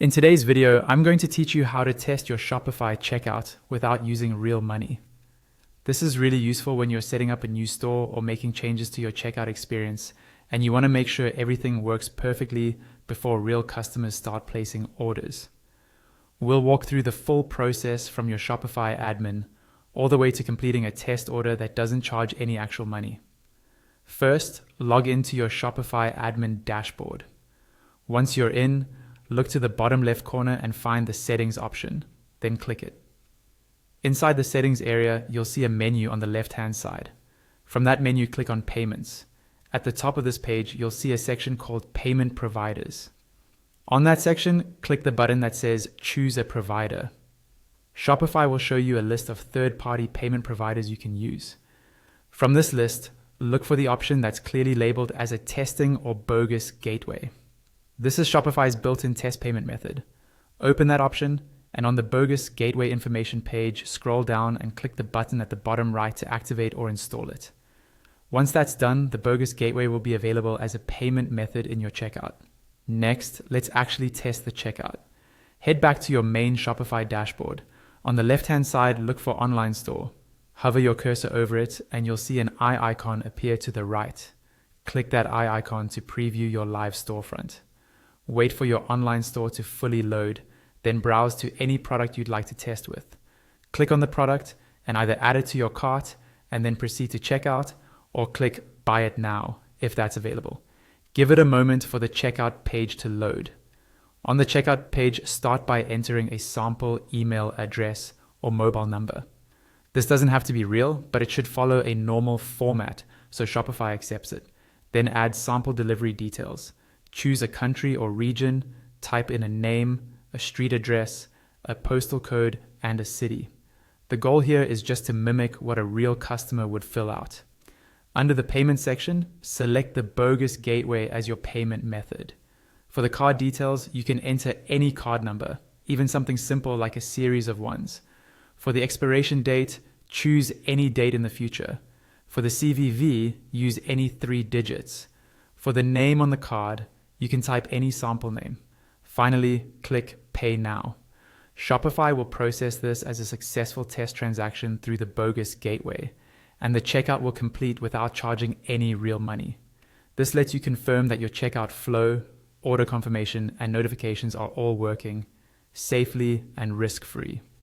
In today's video, I'm going to teach you how to test your Shopify checkout without using real money. This is really useful when you're setting up a new store or making changes to your checkout experience, and you want to make sure everything works perfectly before real customers start placing orders. We'll walk through the full process from your Shopify admin all the way to completing a test order that doesn't charge any actual money. First, log into your Shopify admin dashboard. Once you're in, look to the bottom left corner and find the settings option, then click it. Inside the settings area, you'll see a menu on the left-hand side. From that menu, click on Payments. At the top of this page, you'll see a section called Payment Providers. On that section, click the button that says Choose a Provider. Shopify will show you a list of third-party payment providers you can use. From this list, look for the option that's clearly labeled as a testing or bogus gateway. This is Shopify's built-in test payment method. Open that option, and on the bogus gateway information page, scroll down and click the button at the bottom right to activate or install it. Once that's done, the bogus gateway will be available as a payment method in your checkout. Next, let's actually test the checkout. Head back to your main Shopify dashboard. On the left-hand side, look for Online Store. Hover your cursor over it, and you'll see an eye icon appear to the right. Click that eye icon to preview your live storefront. Wait for your online store to fully load, then browse to any product you'd like to test with. Click on the product and either add it to your cart and then proceed to checkout, or click Buy It Now if that's available. Give it a moment for the checkout page to load. On the checkout page, start by entering a sample email address or mobile number. This doesn't have to be real, but it should follow a normal format so Shopify accepts it. Then add sample delivery details. Choose a country or region, type in a name, a street address, a postal code, and a city. The goal here is just to mimic what a real customer would fill out. Under the payment section, select the bogus gateway as your payment method. For the card details, you can enter any card number, even something simple like a series of ones. For the expiration date, choose any date in the future. For the CVV, use any 3 digits. For the name on the card, you can type any sample name. Finally, click Pay Now. Shopify will process this as a successful test transaction through the bogus gateway, and the checkout will complete without charging any real money. This lets you confirm that your checkout flow, order confirmation, and notifications are all working safely and risk-free.